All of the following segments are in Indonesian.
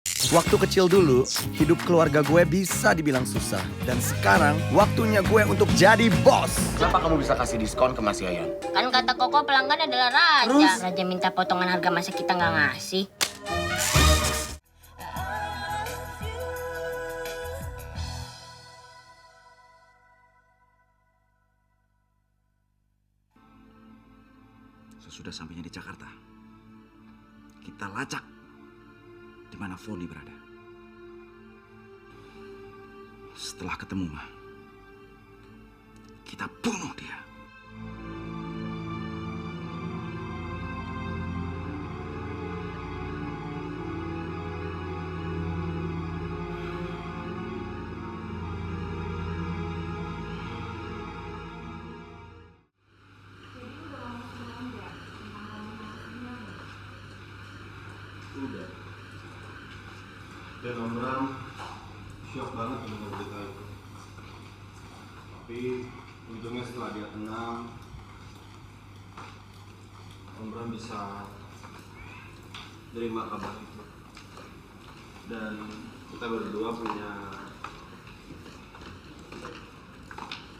Waktu kecil dulu, hidup keluarga gue bisa dibilang susah. Dan sekarang, waktunya gue untuk jadi bos. Kenapa kamu bisa kasih diskon ke Mas Yayan? Kan kata Koko pelanggan adalah raja. Terus? Raja minta potongan harga masa kita nggak ngasih. Sesudah sampainya di Jakarta, kita lacak di mana Foni berada. Setelah ketemu mah, kita bunuh dia. Udah. Dan Om Bram shock banget dengan berita itu. Tapi untungnya setelah dia tenang, Om Bram bisa terima kabar itu. Dan kita berdua punya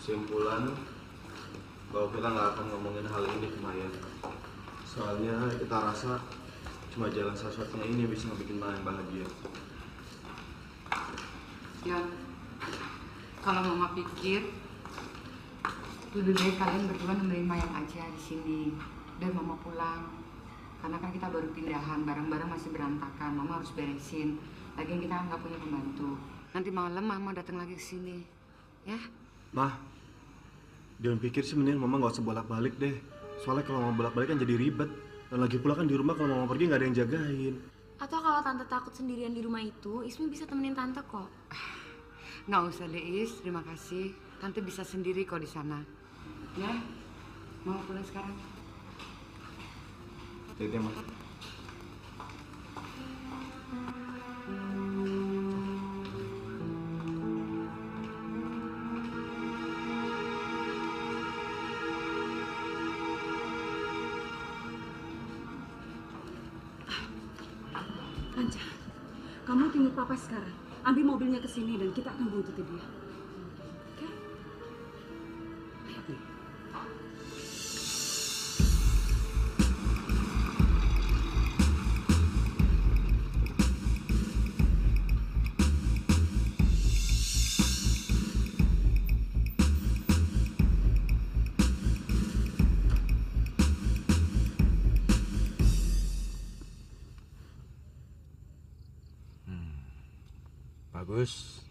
kesimpulan bahwa kita nggak akan ngomongin hal ini ke Maya. Soalnya kita rasa cuma jalan satu-satunya ini yang bisa ngebikin Maya bahagia. Ya, kalau Mama pikir lebih baik kalian berdua nemenin Mayang aja di sini dan Mama pulang. Karena kan kita baru pindahan, barang-barang masih berantakan. Mama harus beresin. Lagian kita nggak punya pembantu. Nanti malam Mama datang lagi ke sini, ya? Mah, jangan pikir sih mending Mama nggak usah bolak-balik deh. Soalnya kalau Mama bolak-balik kan jadi ribet. Dan lagi pula kan di rumah kalau Mama pergi nggak ada yang jagain. Atau kalau tante takut sendirian di rumah itu, Ismi bisa temenin tante kok. Nggak usah deh, Is. Terima kasih. Tante bisa sendiri kok di sana. Ya? Mau pulang sekarang? Jadi Mah. Panca, kamu tunggu papa sekarang. Ambil mobilnya ke sini dan kita akan buntuti dia. Oke? Ayo. Bagus.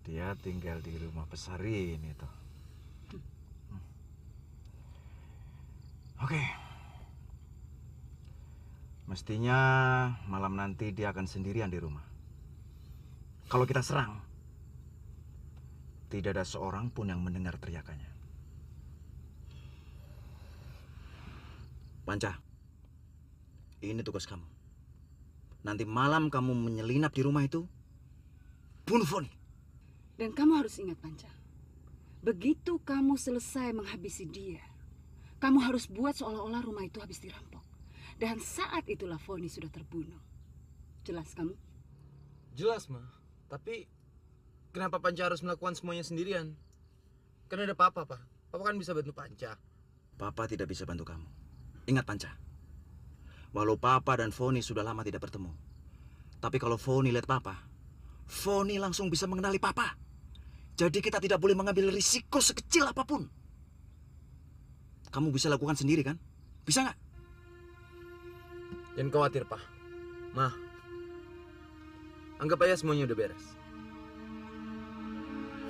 Dia tinggal di rumah besar ini tuh. Oke. Mestinya malam nanti dia akan sendirian di rumah. Kalau kita serang, tidak ada seorang pun yang mendengar teriakannya. Panca, ini tugas kamu. Nanti malam kamu menyelinap di rumah itu, bunuh Foni. Dan kamu harus ingat, Panca. Begitu kamu selesai menghabisi dia, kamu harus buat seolah-olah rumah itu habis dirampok. Dan saat itulah Foni sudah terbunuh. Jelas kamu? Jelas, Ma. Tapi kenapa Panca harus melakukan semuanya sendirian? Kan ada Papa, Pak. Papa kan bisa bantu Panca. Papa tidak bisa bantu kamu. Ingat Panca, walau Papa dan Foni sudah lama tidak bertemu, tapi kalau Foni lihat Papa, Foni langsung bisa mengenali Papa. Jadi kita tidak boleh mengambil risiko sekecil apapun. Kamu bisa lakukan sendiri kan? Bisa nggak? Jangan khawatir, Pak. Ma, anggap aja semuanya udah beres.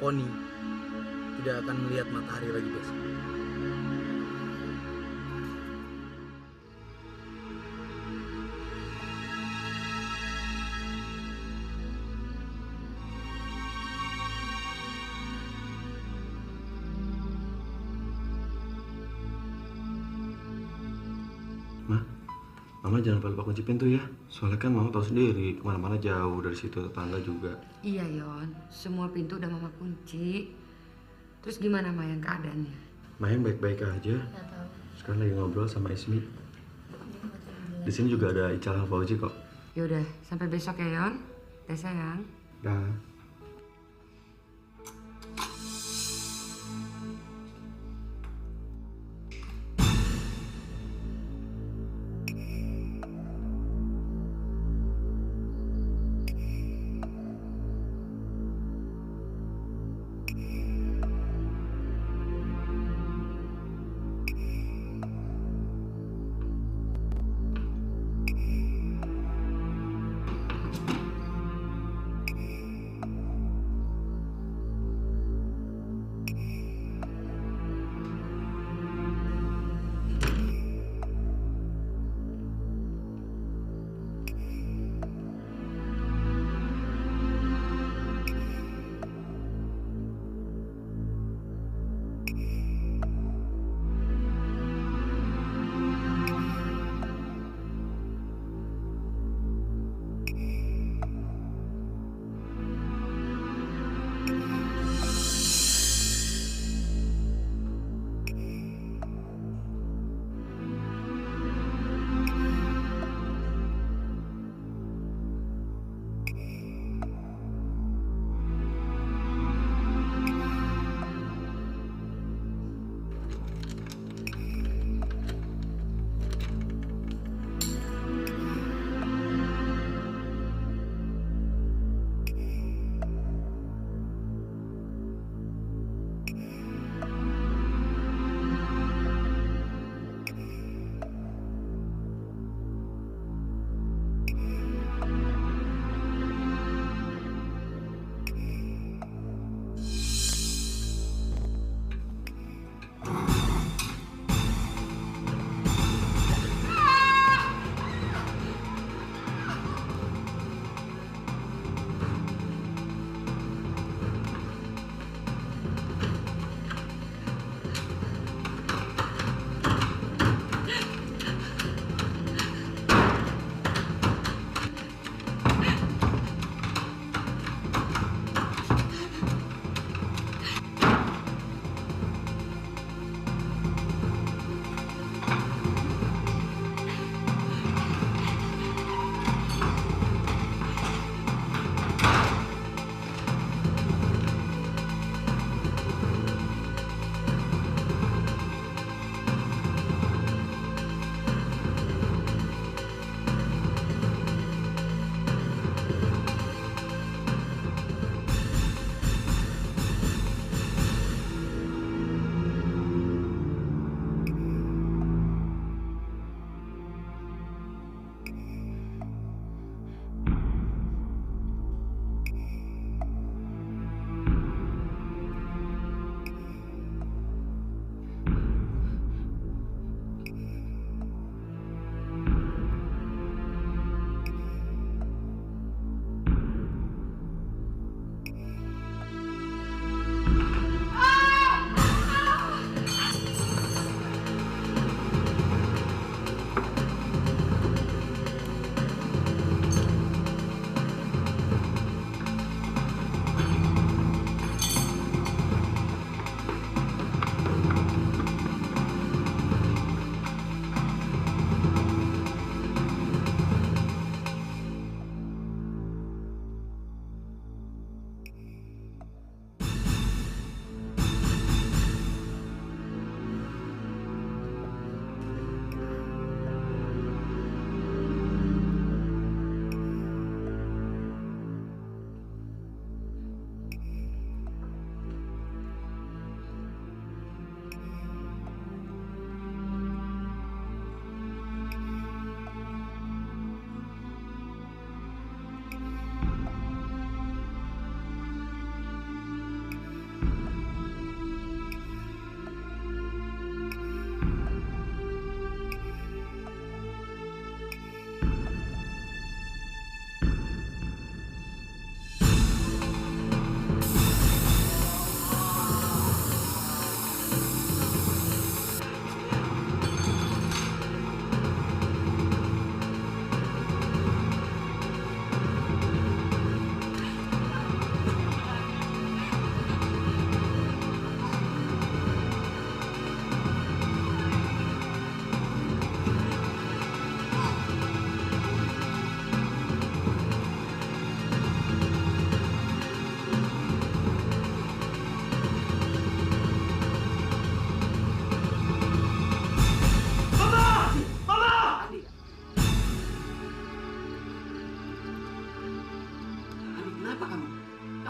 Foni tidak akan melihat matahari lagi besok. Mama jangan lupa kunci pintu ya. Soalnya kan Mama tahu sendiri kemana-mana jauh dari situ, tetangga juga. Iya, Yon. Semua pintu udah Mama kunci. Terus gimana Mayang keadaannya? Mayang baik-baik aja. Nggak tahu. Sekarang lagi ngobrol sama Ismi. Di sini juga ada Ical Fauzi kok. Yaudah, sampai besok ya Yon. Teh sayang. Dah.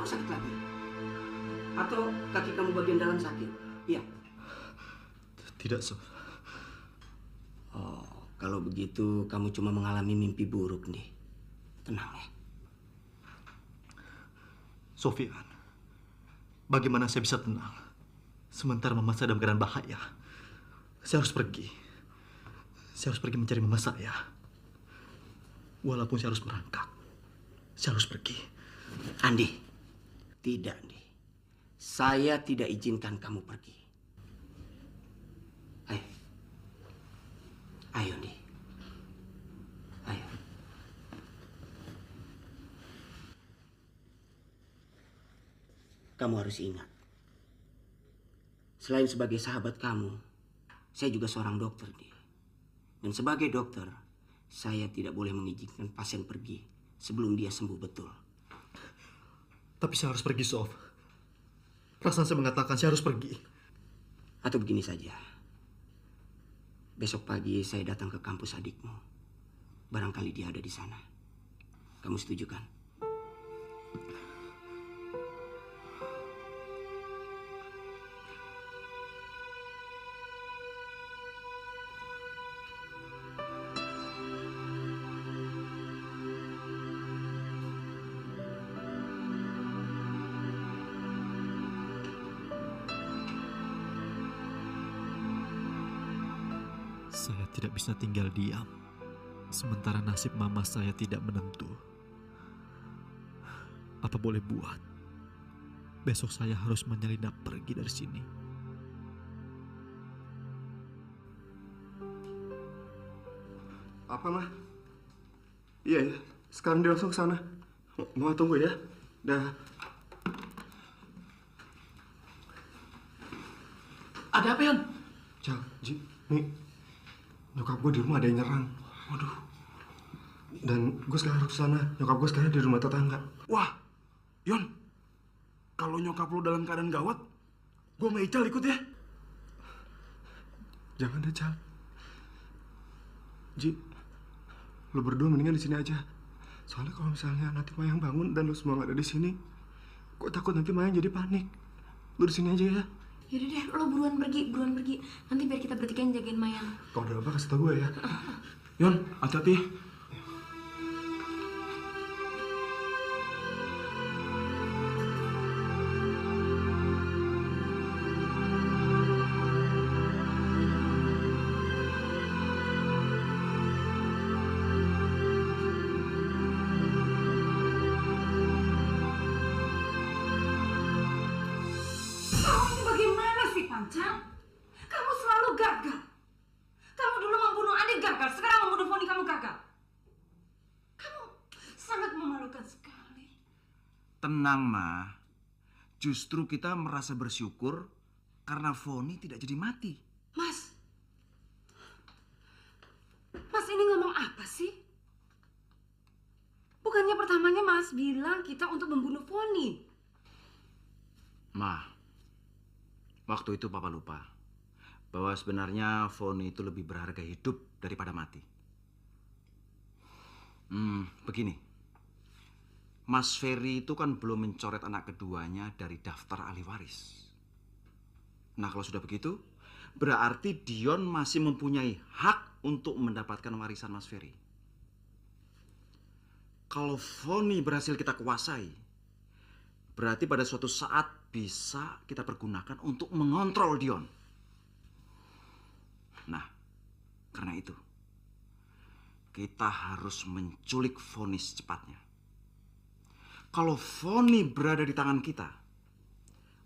sakit lagi? Atau kaki kamu bagian dalam sakit? Iya. Tidak, Sof. Oh, kalau begitu kamu cuma mengalami mimpi buruk nih. Tenang ya. Sofian, bagaimana saya bisa tenang? Sementara mama saya dalam keadaan bahaya. Saya harus pergi. Saya harus pergi mencari mama saya. Walaupun saya harus merangkak. Saya harus pergi. Andi, tidak, Andi. Saya tidak izinkan kamu pergi. Ayo. Ayo, Andi. Ayo. Kamu harus ingat. Selain sebagai sahabat kamu, saya juga seorang dokter, Andi. Dan sebagai dokter, saya tidak boleh mengizinkan pasien pergi sebelum dia sembuh betul. Tapi saya harus pergi, Sof. Perasaan saya mengatakan saya harus pergi. Atau begini saja. Besok pagi saya datang ke kampus adikmu. Barangkali dia ada di sana. Kamu setuju kan? Saya tidak bisa tinggal diam, sementara nasib mama saya tidak menentu. Apa boleh buat? Besok saya harus menyelinap pergi dari sini. Apa, Mah? Iya, ya. Sekarang dia langsung ke sana. Mama tunggu ya. Dah. Ada apa, Yon? Ji, nih. Nyokap gue di rumah ada yang nyerang. Waduh. Dan gue sekarang harus ke sana. Nyokap gue sekarang di rumah tetangga. Wah, Yon. Kalau nyokap lo dalam keadaan gawat, gue sama Ical ikut ya. Jangan deh, Cal. Ji, lo berdua mendingan di sini aja. Soalnya kalau misalnya nanti Mayang bangun dan lo semua nggak ada di sini, gue takut nanti Mayang jadi panik. Lo di sini aja ya. Yaudah deh, lo buruan pergi. Nanti biar kita bertiga yang jagain Mayang. Kalau ada apa kasih tau gue ya. Yon, hati-hati. Kamu bagaimana sih, Panca? Kamu selalu gagal. Kamu dulu membunuh Andi gagal, sekarang membunuh Foni kamu gagal. Kamu sangat memalukan sekali. Tenang, Ma. Justru kita merasa bersyukur karena Foni tidak jadi mati. Mas ini ngomong apa sih? Bukannya pertamanya Mas bilang kita untuk membunuh Foni. Ma, waktu itu Papa lupa bahwa sebenarnya Foni itu lebih berharga hidup daripada mati. Begini. Mas Ferry itu kan belum mencoret anak keduanya dari daftar ahli waris. Nah, kalau sudah begitu, berarti Dion masih mempunyai hak untuk mendapatkan warisan Mas Ferry. Kalau Foni berhasil kita kuasai, berarti pada suatu saat bisa kita pergunakan untuk mengontrol Dion. Nah, karena itu, kita harus menculik Foni secepatnya. Kalau Foni berada di tangan kita,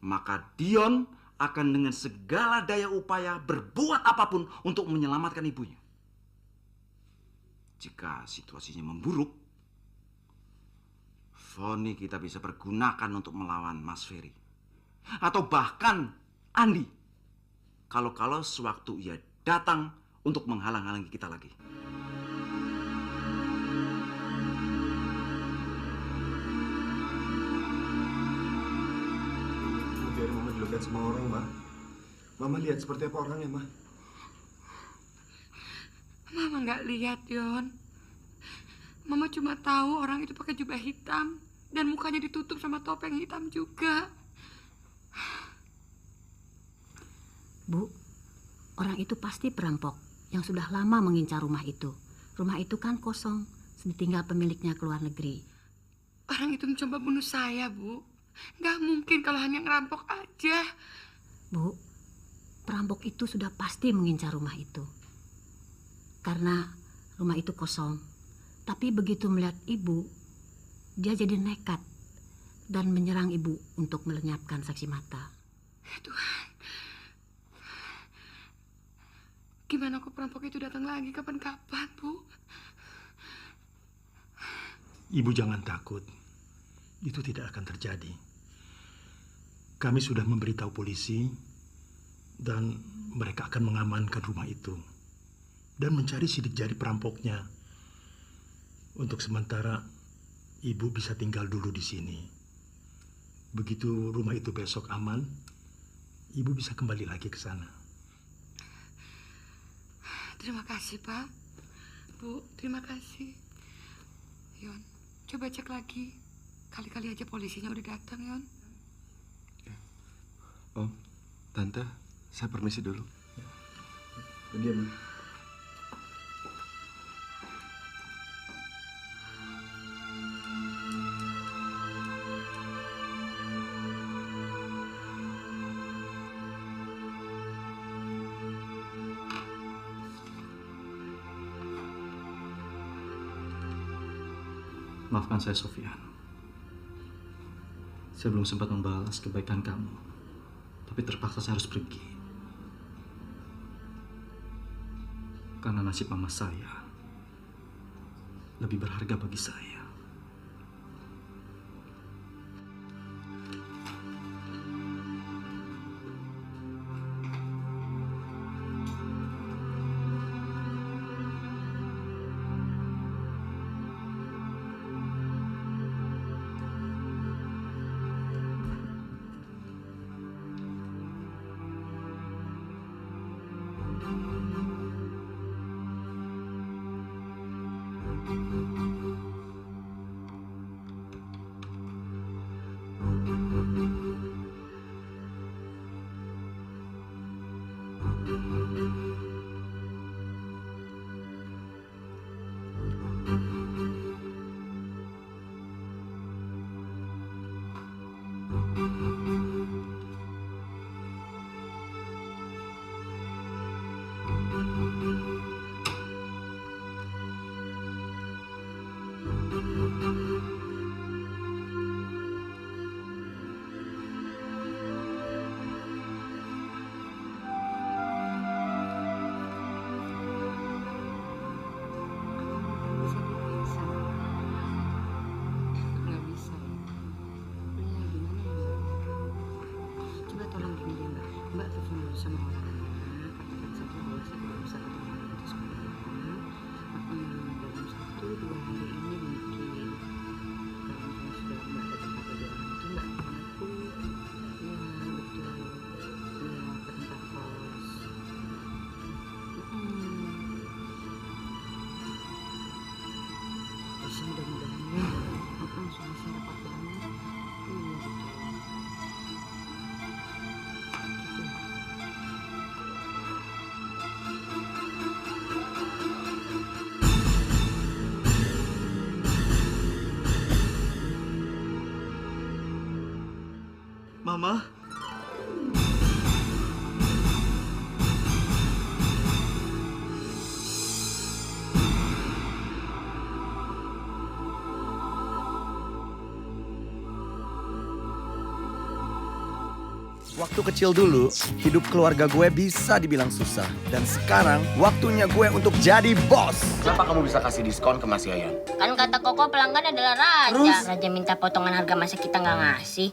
maka Dion akan dengan segala daya upaya berbuat apapun untuk menyelamatkan ibunya. Jika situasinya memburuk, Foni kita bisa pergunakan untuk melawan Mas Ferry. Atau bahkan Andi. Kalau sewaktu ia datang untuk menghalang-halangi kita lagi. Biarin Mama dilihat sama orang, Ma. Mama lihat seperti apa orangnya, Ma. Mama nggak lihat, Yon. Mama cuma tahu orang itu pakai jubah hitam. Dan mukanya ditutup sama topeng hitam juga. Bu, orang itu pasti perampok yang sudah lama mengincar rumah itu. Rumah itu kan kosong, ditinggal pemiliknya ke luar negeri. Orang itu mencoba bunuh saya, Bu. Gak mungkin kalau hanya ngerampok aja. Bu, perampok itu sudah pasti mengincar rumah itu. Karena rumah itu kosong. Tapi begitu melihat ibu, dia jadi nekat dan menyerang ibu untuk melenyapkan saksi mata. Tuhan. Gimana kok perampok itu datang lagi kapan-kapan, Bu? Ibu jangan takut. Itu tidak akan terjadi. Kami sudah memberitahu polisi dan mereka akan mengamankan rumah itu dan mencari sidik jari perampoknya. Untuk sementara ibu bisa tinggal dulu di sini. Begitu rumah itu besok aman, ibu bisa kembali lagi ke sana. Terima kasih, Pak. Bu, terima kasih. Yon, coba cek lagi. Kali-kali aja polisinya udah datang, Yon. Om, Tante, saya permisi dulu. Diam. Maafkan saya, Sofian. Saya belum sempat membalas kebaikan kamu. Tapi terpaksa saya harus pergi. Karena nasib mama saya lebih berharga bagi saya. Sama orangnya, katakan saja bahwa saya tidak bisa ketemu di sekolah. Dalam 1-2 hari ini mungkin kalau misalnya sudah nggak ada tempat bagi orang itu nggak aku ya betul ya ke tempat kos. Bisa mudah-mudahan ya soalnya saya rapat banget. Iya betul. Mama. Waktu kecil dulu, hidup keluarga gue bisa dibilang susah. Dan sekarang, waktunya gue untuk jadi bos. Kenapa kamu bisa kasih diskon ke Mas Yayan? Kan kata Koko pelanggan adalah raja. Terus? Raja minta potongan harga masa kita nggak ngasih.